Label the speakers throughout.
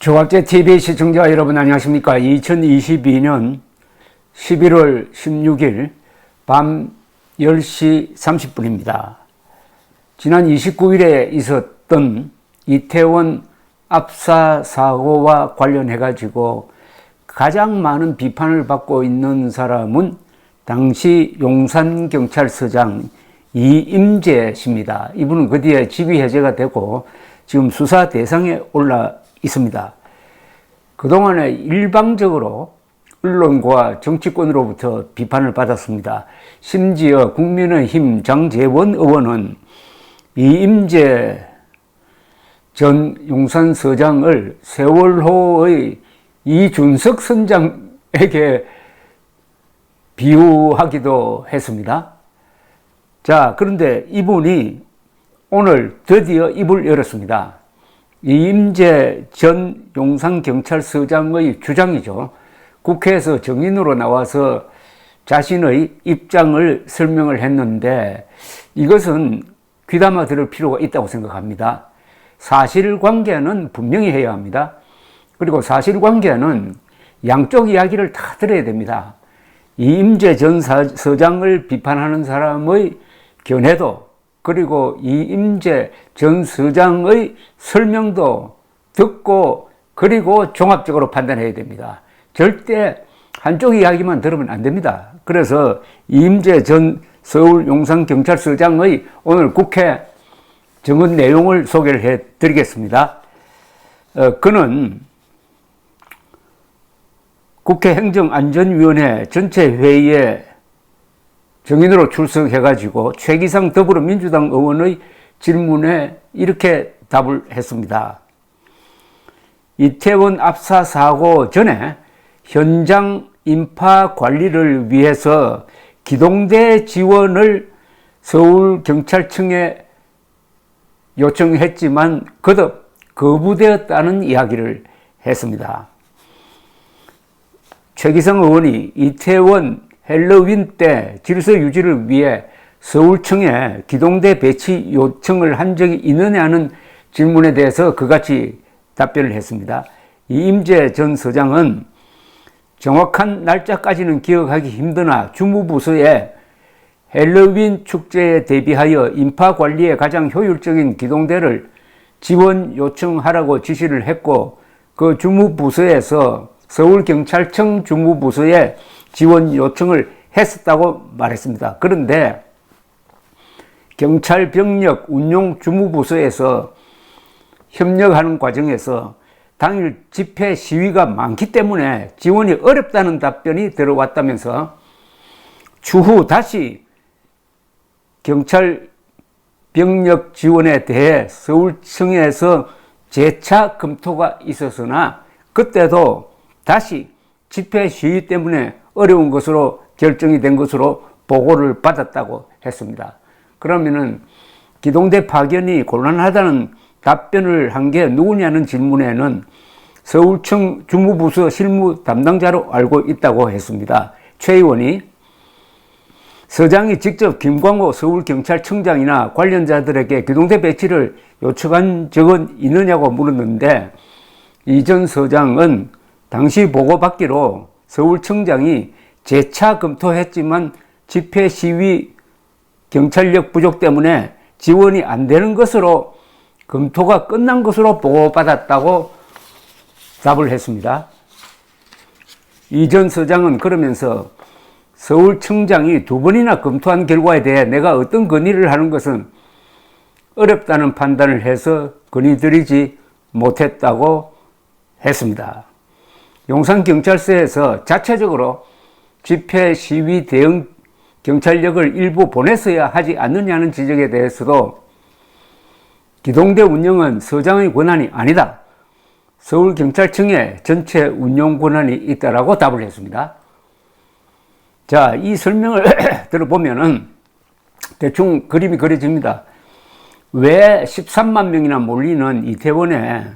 Speaker 1: 조갑제 TV 시청자 여러분 안녕하십니까? 2022년 11월 16일 밤 10시 30분입니다. 지난 29일에 있었던 이태원 압사 사고와 관련해 가지고 가장 많은 비판을 받고 있는 사람은 당시 용산경찰서장 이임재 씨입니다. 이분은 그 뒤에 직위 해제가 되고 지금 수사 대상에 올라 있습니다. 그동안에 일방적으로 언론과 정치권으로부터 비판을 받았습니다. 심지어 국민의힘 장제원 의원은 이임재 전 용산서장을 세월호의 이준석 선장에게 비유하기도 했습니다. 자, 그런데 이분이 오늘 드디어 입을 열었습니다. 이임재 전 용산경찰서장의 주장이죠. 국회에서 정인으로 나와서 자신의 입장을 설명을 했는데 이것은 귀담아 들을 필요가 있다고 생각합니다. 사실관계는 분명히 해야 합니다. 그리고 사실관계는 양쪽 이야기를 다 들어야 됩니다. 이임재 전 서장을 비판하는 사람의 견해도 그리고 이임재 전 서장의 설명도 듣고 그리고 종합적으로 판단해야 됩니다. 절대 한쪽 이야기만 들으면 안 됩니다. 그래서 이임재 전 서울 용산경찰서장의 오늘 국회 증언 내용을 소개를 해드리겠습니다. 그는 국회 행정안전위원회 전체 회의에 정인으로 출석해가지고 최기상 더불어민주당 의원의 질문에 이렇게 답을 했습니다. 이태원 압사 사고 전에 현장 인파 관리를 위해서 기동대 지원을 서울경찰청에 요청했지만 거듭 거부되었다는 이야기를 했습니다. 최기상 의원이 이태원 헬로윈 때 질서 유지를 위해 서울청에 기동대 배치 요청을 한 적이 있느냐는 질문에 대해서 그같이 답변을 했습니다. 이임재 전 서장은 정확한 날짜까지는 기억하기 힘드나 주무부서에 헬로윈 축제에 대비하여 인파 관리에 가장 효율적인 기동대를 지원 요청하라고 지시를 했고 그 주무부서에서 서울경찰청 주무부서에 지원 요청을 했었다고 말했습니다. 그런데 경찰병력 운용 주무부서에서 협력하는 과정에서 당일 집회 시위가 많기 때문에 지원이 어렵다는 답변이 들어왔다면서 추후 다시 경찰병력 지원에 대해 서울청에서 재차 검토가 있었으나 그때도 다시 집회 시위 때문에 어려운 것으로 결정이 된 것으로 보고를 받았다고 했습니다. 그러면은 기동대 파견이 곤란하다는 답변을 한 게 누구냐는 질문에는 서울청 주무부서 실무 담당자로 알고 있다고 했습니다. 최 의원이 서장이 직접 김광호 서울경찰청장이나 관련자들에게 기동대 배치를 요청한 적은 있느냐고 물었는데 이 전 서장은 당시 보고받기로 서울청장이 재차 검토했지만 집회 시위 경찰력 부족 때문에 지원이 안 되는 것으로 검토가 끝난 것으로 보고받았다고 답을 했습니다. 이 전 서장은 그러면서 서울청장이 두 번이나 검토한 결과에 대해 내가 어떤 건의를 하는 것은 어렵다는 판단을 해서 건의드리지 못했다고 했습니다. 용산경찰서에서 자체적으로 집회 시위 대응 경찰력을 일부 보냈어야 하지 않느냐는 지적에 대해서도 기동대 운영은 서장의 권한이 아니다. 서울경찰청에 전체 운영 권한이 있다라고 답을 했습니다. 자, 이 설명을 들어보면은 대충 그림이 그려집니다. 왜 13만 명이나 몰리는 이태원에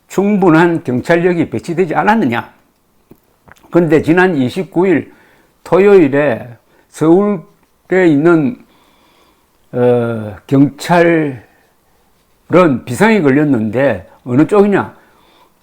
Speaker 1: 충분한 경찰력이 배치되지 않았느냐. 그런데 지난 29일 토요일에 서울에 있는 경찰은 비상이 걸렸는데 어느 쪽이냐?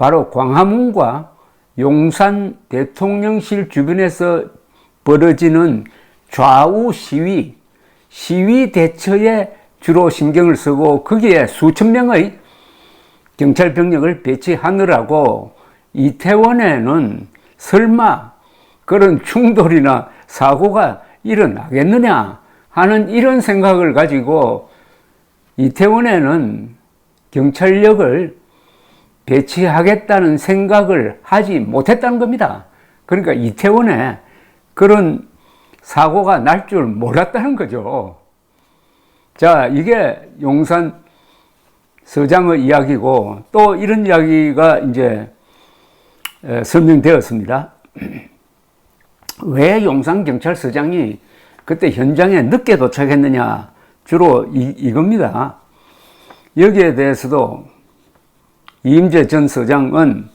Speaker 1: 바로 광화문과 용산 대통령실 주변에서 벌어지는 좌우 시위 대처에 주로 신경을 쓰고 거기에 수천 명의 경찰 병력을 배치하느라고 이태원에는 설마 그런 충돌이나 사고가 일어나겠느냐 하는 이런 생각을 가지고 이태원에는 경찰력을 배치하겠다는 생각을 하지 못했다는 겁니다. 그러니까 이태원에 그런 사고가 날 줄 몰랐다는 거죠. 자, 이게 용산 서장의 이야기고 또 이런 이야기가 이제 설명되었습니다. 왜 용산경찰서장이 그때 현장에 늦게 도착했느냐, 주로 이겁니다. 여기에 대해서도 이임재 전 서장은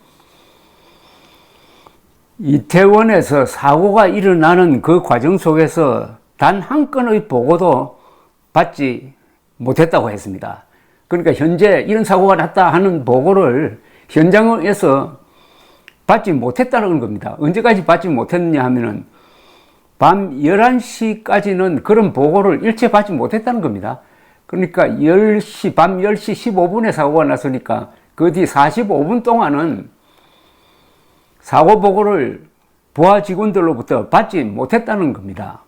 Speaker 1: 이태원에서 사고가 일어나는 그 과정 속에서 단 한 건의 보고도 받지 못했다고 했습니다. 그러니까 현재 이런 사고가 났다 하는 보고를 현장에서 받지 못했다는 겁니다. 언제까지 받지 못했느냐 하면은 밤 11시까지는 그런 보고를 일체 받지 못했다는 겁니다. 그러니까 밤 10시 15분에 사고가 났으니까 그 뒤 45분 동안은 사고 보고를 부하 직원들로부터 받지 못했다는 겁니다.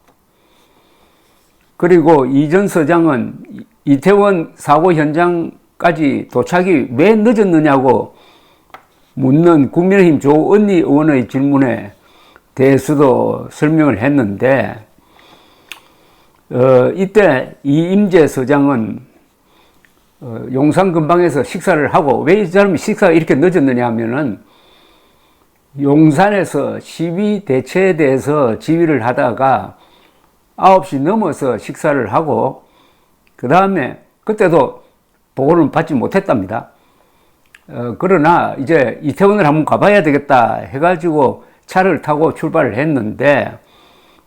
Speaker 1: 그리고 이 전 서장은 이태원 사고 현장까지 도착이 왜 늦었느냐고 묻는 국민의힘 조은희 의원의 질문에 대해서도 설명을 했는데, 이때 이임재 서장은 용산 근방에서 식사를 하고, 왜 이 사람이 식사가 이렇게 늦었느냐 하면은 용산에서 시위 대처에 대해서 지휘를 하다가 9시 넘어서 식사를 하고, 그 다음에 그때도 보고는 받지 못했답니다. 그러나 이제 이태원을 한번 가봐야 되겠다 해가지고 차를 타고 출발을 했는데,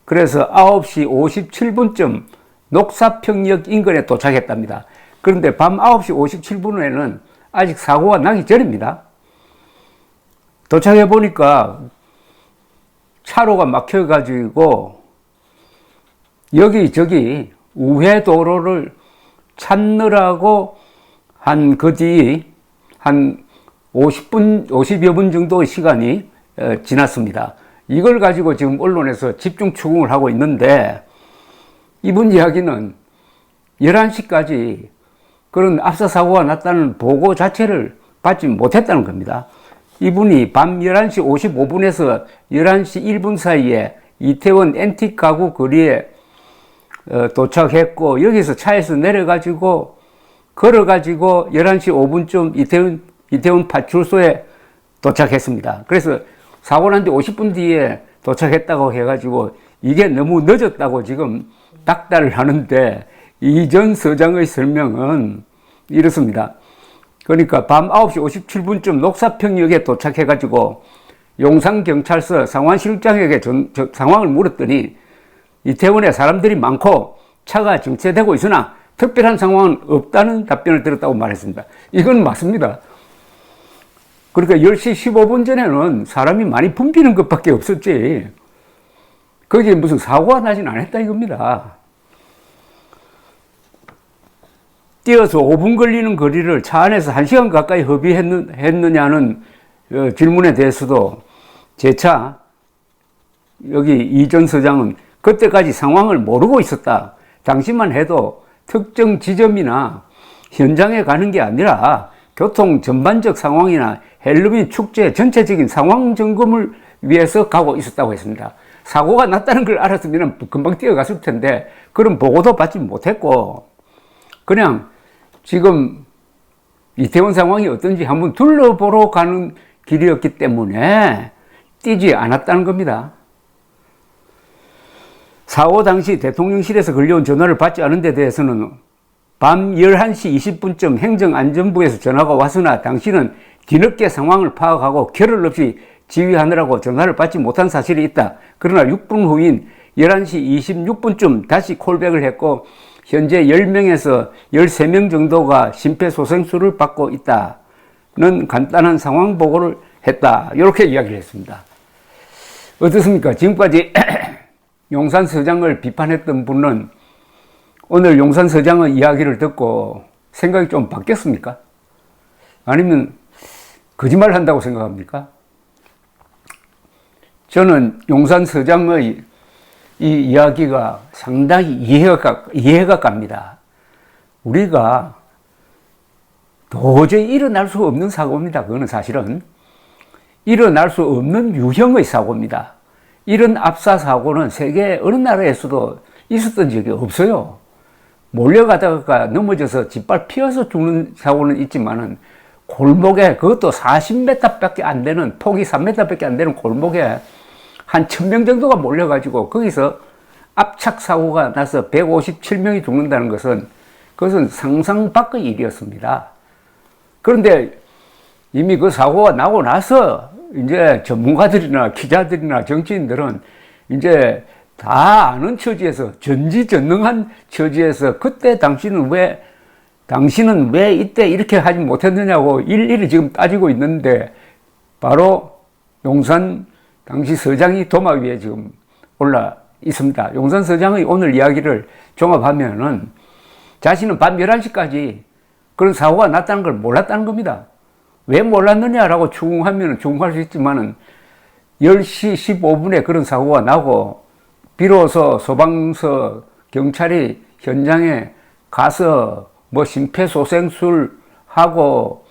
Speaker 1: 그래서 9시 57분쯤 녹사평역 인근에 도착했답니다. 그런데 밤 9시 57분에는 아직 사고가 나기 전입니다. 도착해 보니까 차로가 막혀가지고 여기저기 우회 도로를 찾느라고 한 그 뒤 한 50여 분 정도의 시간이 지났습니다. 이걸 가지고 지금 언론에서 집중 추궁을 하고 있는데, 이분 이야기는 11시까지 그런 압사 사고가 났다는 보고 자체를 받지 못했다는 겁니다. 이분이 밤 11시 55분에서 11시 1분 사이에 이태원 앤틱 가구 거리에 도착했고, 여기서 차에서 내려가지고 걸어가지고 11시 5분쯤 이태원 파출소에 도착했습니다. 그래서 사고 난 뒤 50분 뒤에 도착했다고 해가지고 이게 너무 늦었다고 지금 닥달을 하는데, 이 전 서장의 설명은 이렇습니다. 그러니까 밤 9시 57분쯤 녹사평역에 도착해가지고 용산경찰서 상황실장에게 상황을 물었더니 이태원에 사람들이 많고 차가 정체되고 있으나 특별한 상황은 없다는 답변을 들었다고 말했습니다. 이건 맞습니다. 그러니까 10시 15분 전에는 사람이 많이 붐비는 것밖에 없었지, 거기에 무슨 사고가 나진 않았다 이겁니다. 뛰어서 5분 걸리는 거리를 차 안에서 1시간 가까이 허비했느냐는 질문에 대해서도 재차 여기 이 전 서장은 그때까지 상황을 모르고 있었다. 당시만 해도 특정 지점이나 현장에 가는 게 아니라 교통 전반적 상황이나 헬로윈 축제 전체적인 상황 점검을 위해서 가고 있었다고 했습니다. 사고가 났다는 걸 알았으면 금방 뛰어갔을 텐데 그런 보고도 받지 못했고, 그냥 지금 이태원 상황이 어떤지 한번 둘러보러 가는 길이었기 때문에 뛰지 않았다는 겁니다. 사고 당시 대통령실에서 걸려온 전화를 받지 않은 데 대해서는 밤 11시 20분쯤 행정안전부에서 전화가 왔으나 당신은 뒤늦게 상황을 파악하고 결을 없이 지휘하느라고 전화를 받지 못한 사실이 있다. 그러나 6분 후인 11시 26분쯤 다시 콜백을 했고 현재 10명에서 13명 정도가 심폐소생술을 받고 있다. 간단한 상황 보고를 했다. 이렇게 이야기를 했습니다. 어떻습니까? 지금까지 용산서장을 비판했던 분은 오늘 용산서장의 이야기를 듣고 생각이 좀 바뀌었습니까? 아니면 거짓말 한다고 생각합니까? 저는 용산서장의 이 이야기가 상당히 이해가 갑니다. 우리가 도저히 일어날 수 없는 사고입니다. 그거는 사실은. 일어날 수 없는 유형의 사고입니다. 이런 압사 사고는 세계 어느 나라에서도 있었던 적이 없어요. 몰려가다가 넘어져서 짓밟혀서 죽는 사고는 있지만은 골목에, 그것도 40m 밖에 안 되는, 폭이 3m 밖에 안 되는 골목에 한 1000명 정도가 몰려가지고 거기서 압착사고가 나서 157명이 죽는다는 것은 그것은 상상 밖의 일이었습니다. 그런데 이미 그 사고가 나고 나서 이제 전문가들이나 기자들이나 정치인들은 이제 다 아는 처지에서, 전지전능한 처지에서 그때 당신은 왜 이때 이렇게 하지 못했느냐고 일일이 지금 따지고 있는데 바로 용산 당시 서장이 도마 위에 지금 올라 있습니다. 용산 서장의 오늘 이야기를 종합하면은 자신은 밤 11시까지 그런 사고가 났다는 걸 몰랐다는 겁니다. 왜 몰랐느냐라고 추궁하면 추궁할 수 있지만은 10시 15분에 그런 사고가 나고 비로소 소방서 경찰이 현장에 가서 뭐 심폐소생술하고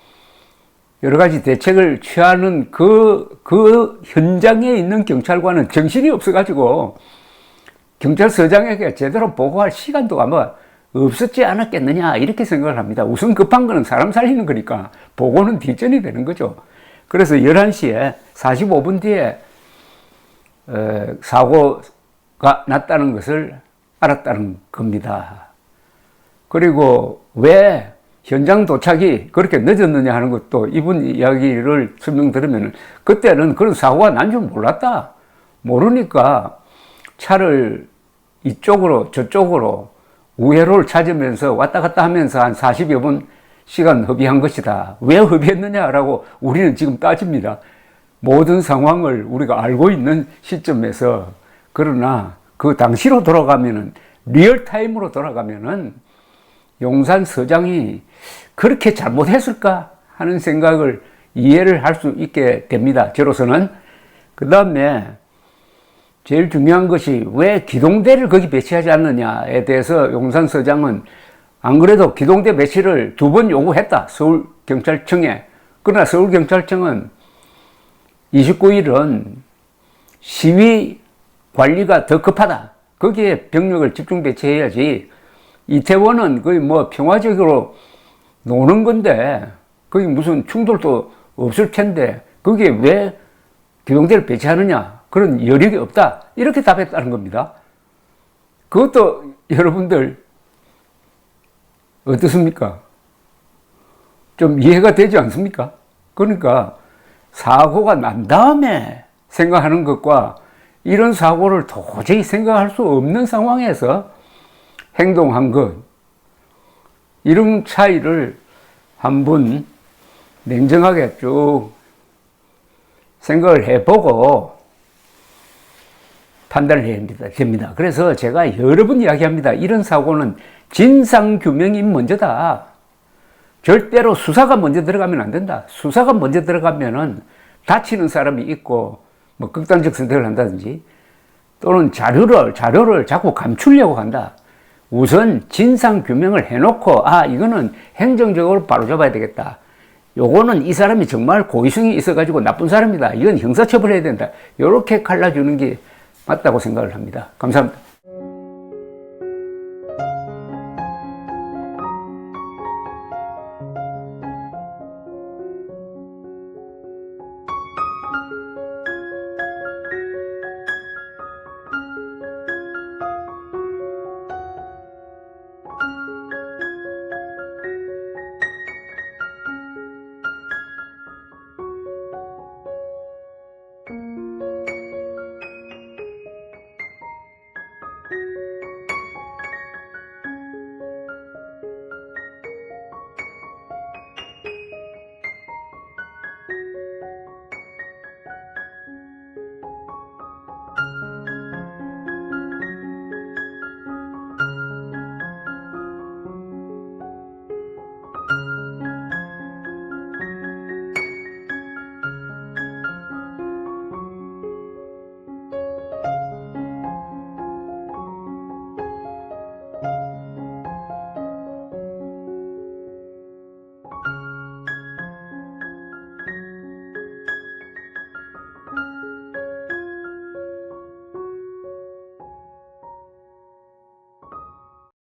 Speaker 1: 여러 가지 대책을 취하는 그 현장에 있는 경찰관은 정신이 없어가지고 경찰서장에게 제대로 보고할 시간도 아마 없었지 않았겠느냐, 이렇게 생각을 합니다. 우선 급한 거는 사람 살리는 거니까 보고는 뒷전이 되는 거죠. 그래서 11시에 45분 뒤에 사고가 났다는 것을 알았다는 겁니다. 그리고 왜 현장 도착이 그렇게 늦었느냐 하는 것도 이분 이야기를 설명 들으면 그때는 그런 사고가 난 줄 몰랐다. 모르니까 차를 이쪽으로 저쪽으로 우회로를 찾으면서 왔다 갔다 하면서 한 40여 분 시간 허비한 것이다. 왜 허비했느냐라고 우리는 지금 따집니다. 모든 상황을 우리가 알고 있는 시점에서. 그러나 그 당시로 돌아가면은, 리얼타임으로 돌아가면은 용산 서장이 그렇게 잘못했을까 하는 생각을 이해를 할 수 있게 됩니다. 저로서는. 그 다음에 제일 중요한 것이 왜 기동대를 거기 배치하지 않느냐에 대해서 용산 서장은 안 그래도 기동대 배치를 2번 요구했다. 서울경찰청에. 그러나 서울경찰청은 29일은 시위 관리가 더 급하다. 거기에 병력을 집중 배치해야지. 이태원은 거의 뭐 평화적으로 노는 건데 거기 무슨 충돌도 없을 텐데 거기에 왜 기동대를 배치하느냐, 그런 여력이 없다, 이렇게 답했다는 겁니다. 그것도 여러분들 어떻습니까? 좀 이해가 되지 않습니까? 그러니까 사고가 난 다음에 생각하는 것과 이런 사고를 도저히 생각할 수 없는 상황에서 행동한 것, 이런 차이를 한번 냉정하게 쭉 생각을 해보고 판단을 해야 됩니다. 그래서 제가 여러 번 이야기합니다. 이런 사고는 진상규명이 먼저다. 절대로 수사가 먼저 들어가면 안 된다. 수사가 먼저 들어가면은 다치는 사람이 있고 뭐 극단적 선택을 한다든지 또는 자료를 자꾸 감추려고 한다. 우선 진상규명을 해놓고 이거는 행정적으로 바로잡아야 되겠다. 요거는 이 사람이 정말 고의성이 있어가지고 나쁜 사람이다. 이건 형사처벌해야 된다. 이렇게 갈라주는 게 맞다고 생각을 합니다. 감사합니다.